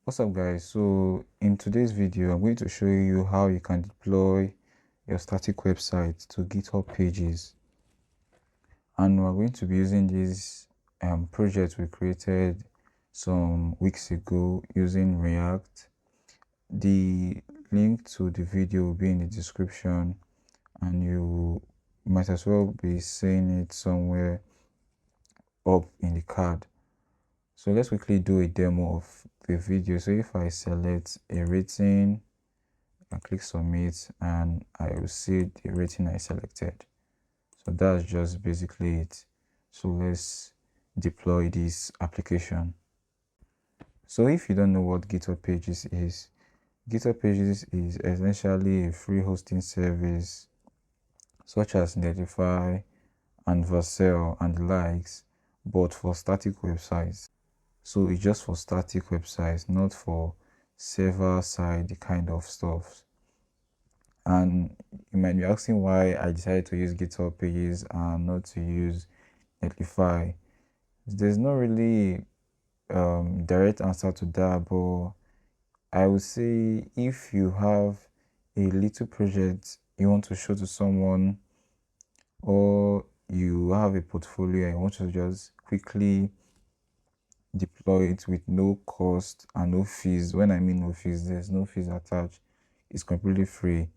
What's up guys? So in today's video I'm going to show you how you can deploy your static website to GitHub pages, and we're going to be using this project we created some weeks ago using React. The link to the video will be in the description, and you might as well be seeing it somewhere up in the card. So let's quickly do a demo of the video. So if I select a rating, I click submit, and I will see the rating I selected. So that's just basically it. So let's deploy this application. So if you don't know what GitHub Pages is essentially a free hosting service such as Netlify and Vercel and the likes, but for static websites. So it's just for static websites, not for server-side kind of stuff. And you might be asking why I decided to use GitHub Pages and not to use Netlify. There's not really direct answer to that, but I would say if you have a little project you want to show to someone, or you have a portfolio and you want to just quickly deploy it with no cost and no fees. When I mean no fees, there's no fees attached. It's completely free.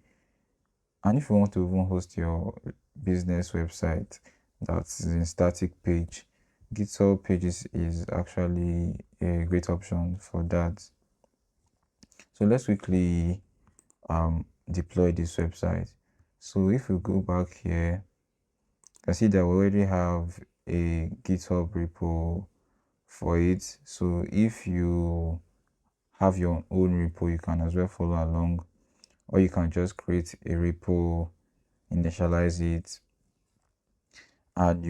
And if you want to even host your business website that's in static page, GitHub Pages is actually a great option for that. So let's quickly deploy this website. So if we go back here, you can see that we already have a GitHub repo for it. So if you have your own repo, you can as well follow along, or you can just create a repo, initialize it, and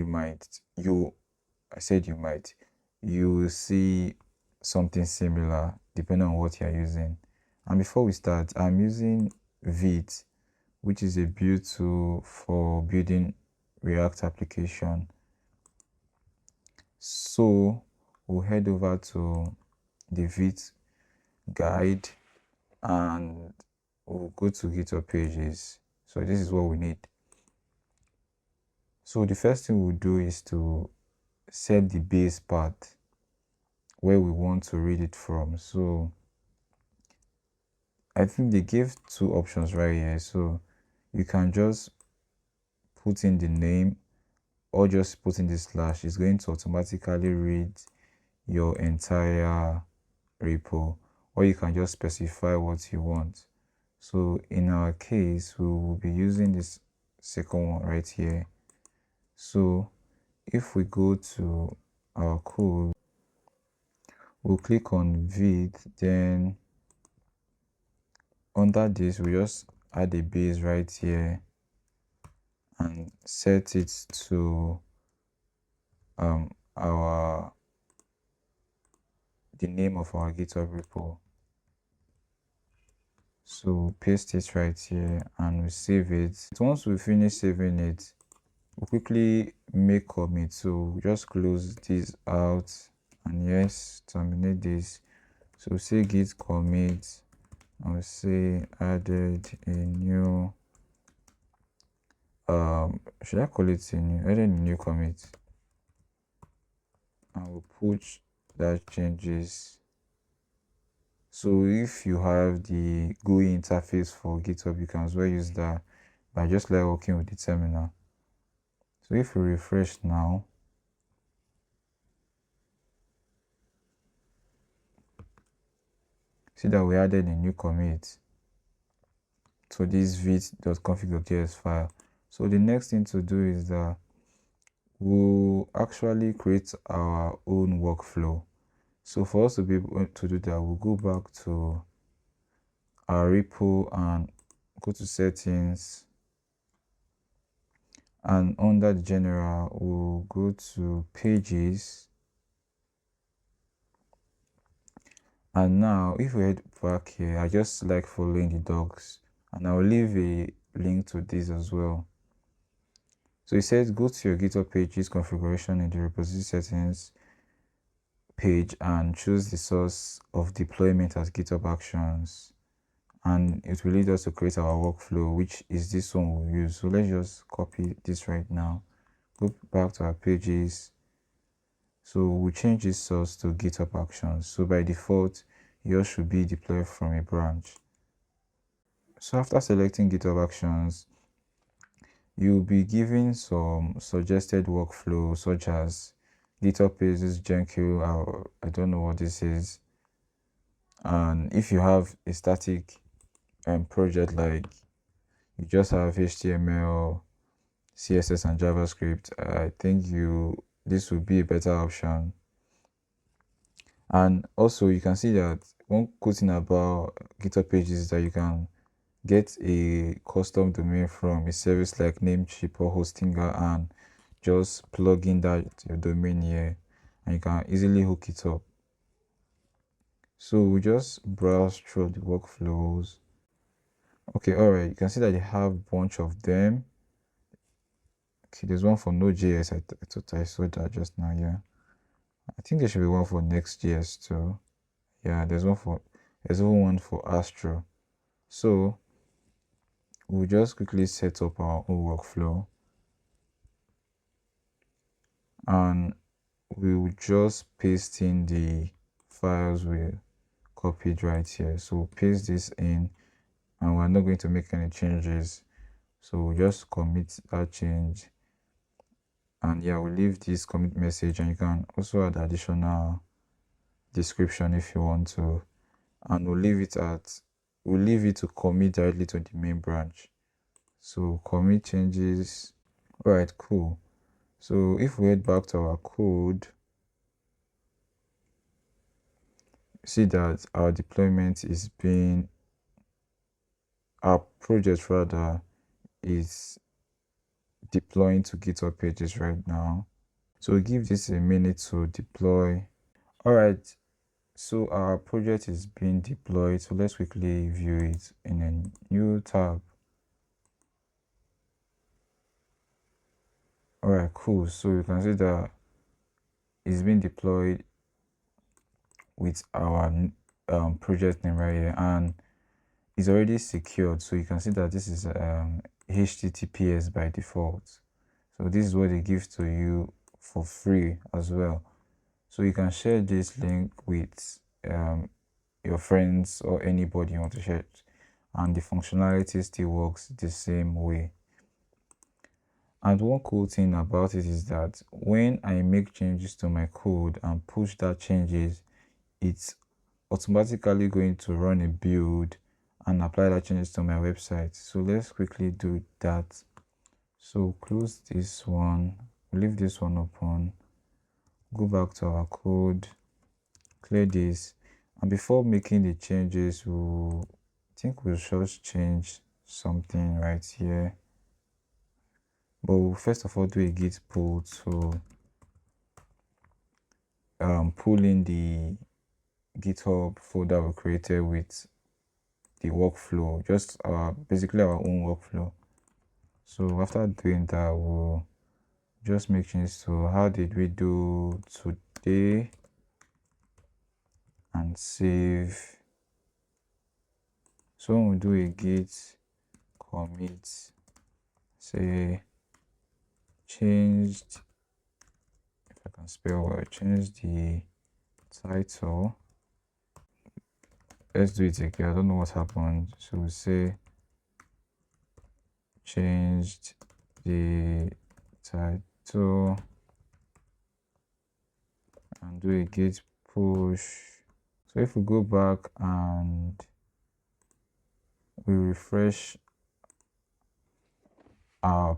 you will see something similar depending on what you're using. And before we start, I'm using Vite, which is a build tool for building React application. So we'll head over to the Vite guide and we'll go to GitHub Pages. So this is what we need. So the first thing we'll do is to set the base path where we want to read it from. So I think they gave two options right here. So you can just put in the name or just put in the slash. It's going to automatically read your entire repo, or you can just specify what you want. So in our case, we will be using this second one right here. So if we go to our code, we'll click on Vite, then under this we just add a base right here and set it to the name of our GitHub repo. So paste it right here and we save it. Once we finish saving it, we'll quickly make commit. So just close this out and yes, terminate this. So say git commit, I'll say added a new should I call it a new, added a new commit, and we'll push that changes. So if you have the GUI interface for GitHub, you can as well use that, but I just like working with the terminal. So if we refresh now, see that we added a new commit to this vite.config.js file. So the next thing to do is that we'll actually create our own workflow. So for us to be able to do that, we'll go back to our repo and go to settings, and under the general we'll go to pages. And now if we head back here, I just like following the docs, and I'll leave a link to this as well. So it says go to your GitHub pages configuration in the repository settings, page and choose the source of deployment as GitHub Actions, and it will lead us to create our workflow, which is this one we'll use. So let's just copy this right now, go back to our pages. So we'll change this source to GitHub Actions. So by default, yours should be deployed from a branch. So after selecting GitHub Actions, you'll be given some suggested workflow such as GitHub Pages, Jenkins, I don't know what this is. And if you have a static project, like you just have HTML, CSS and JavaScript, I think this would be a better option. And also you can see that one cool thing about GitHub Pages is that you can get a custom domain from a service like Namecheap or Hostinger and just plug in that your domain here, and you can easily hook it up. So we just browse through the workflows. Okay, all right, you can see that they have a bunch of them. Okay, there's one for Node.js. I thought I saw that just now. Yeah, I think there should be one for Next.js too. Yeah, there's even one for Astro. So we'll just quickly set up our own workflow, and we will just paste in the files we copied right here. So we'll paste this in, and we're not going to make any changes. So we'll just commit that change, and yeah, we'll leave this commit message, and you can also add additional description if you want to, and we'll leave it to commit directly to the main branch. So commit changes. All right, cool. So if we head back to our code, see that our deployment is being, our project rather, is deploying to GitHub Pages right now. So give this a minute to deploy. All right, so our project is being deployed. So let's quickly view it in a new tab. All right, cool. So you can see that it's been deployed with our project name right here, and it's already secured. So you can see that this is HTTPS by default. So this is what they give to you for free as well. So you can share this link with your friends or anybody you want to share it, and the functionality still works the same way. And one cool thing about it is that when I make changes to my code and push that changes, it's automatically going to run a build and apply that changes to my website. So let's quickly do that. So close this one, leave this one open, go back to our code, clear this, and before making the changes, we'll just change something right here. But we'll first of all do a git pull to pull in the GitHub folder we created with the workflow, just basically our own workflow. So after doing that, we'll just make changes to how did we do today and save. So when we do a git commit, say changed, if I can spell well, change the title. Let's do it again. I don't know what happened. So we say changed the title and do a git push. So if we go back and we refresh our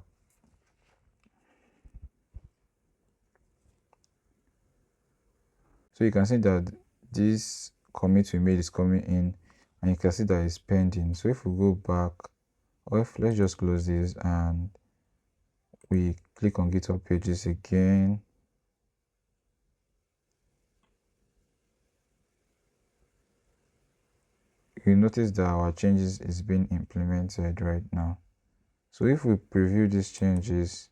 so you can see that this commit we made is coming in, and you can see that it's pending. So if we go back, or if let's just close this and we click on GitHub Pages again, you notice that our changes is being implemented right now. So if we preview these changes,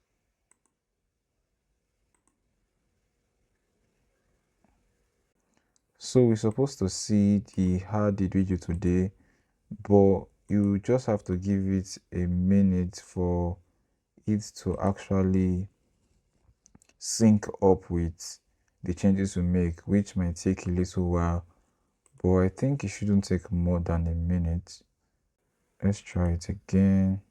So we're supposed to see the how did we do today, but you just have to give it a minute for it to actually sync up with the changes we make, which might take a little while, but I think it shouldn't take more than a minute. Let's try it again.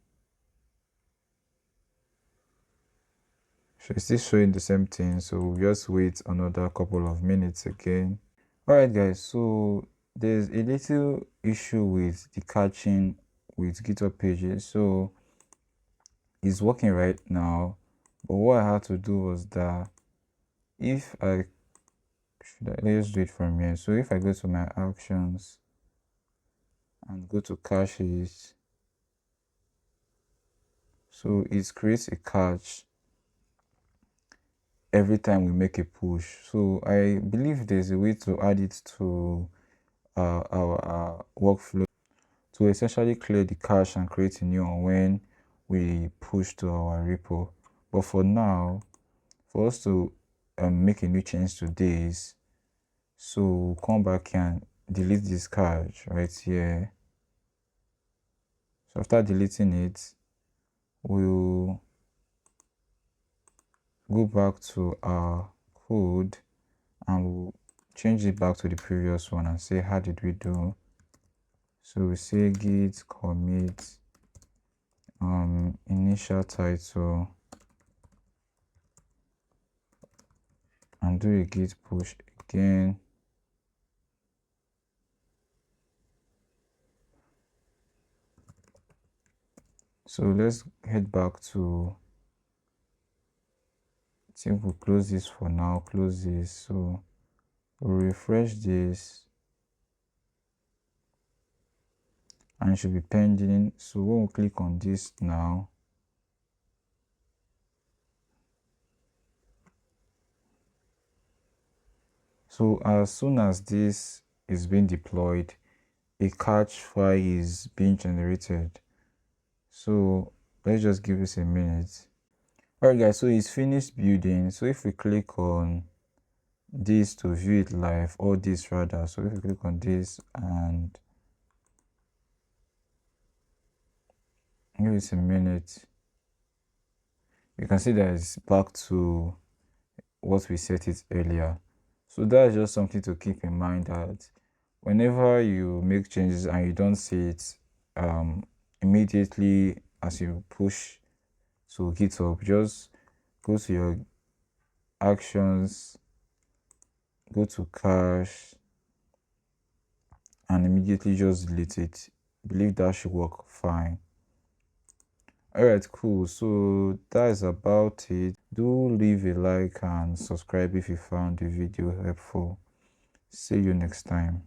So it's still showing the same thing, so we'll just wait another couple of minutes again. Alright guys, so there's a little issue with the caching with GitHub pages. So it's working right now, but what I had to do was that if I let's do it from here. So if I go to my actions and go to caches, so it creates a cache every time we make a push. So I believe there's a way to add it to our workflow to essentially clear the cache and create a new one when we push to our repo. But for now, for us to make a new change to this, so come back and delete this cache right here. So after deleting it, we'll go back to our code and we'll change it back to the previous one and say how did we do. So we say git commit initial title and do a git push again. So let's head back to, I think we'll close this for now, close this. So we'll refresh this and it should be pending. So when we click on this now, so as soon as this is being deployed, a catch file is being generated. So let's just give this a minute. Alright guys, so it's finished building. So if we click on this to view it live, or this rather, so if we click on this and give it a minute, you can see that it's back to what we set it earlier. So that's just something to keep in mind, that whenever you make changes and you don't see it immediately as you push to GitHub, just go to your actions, go to cache and immediately just delete it. I believe that should work fine. Alright, cool. So that is about it. Do leave a like and subscribe if you found the video helpful. See you next time.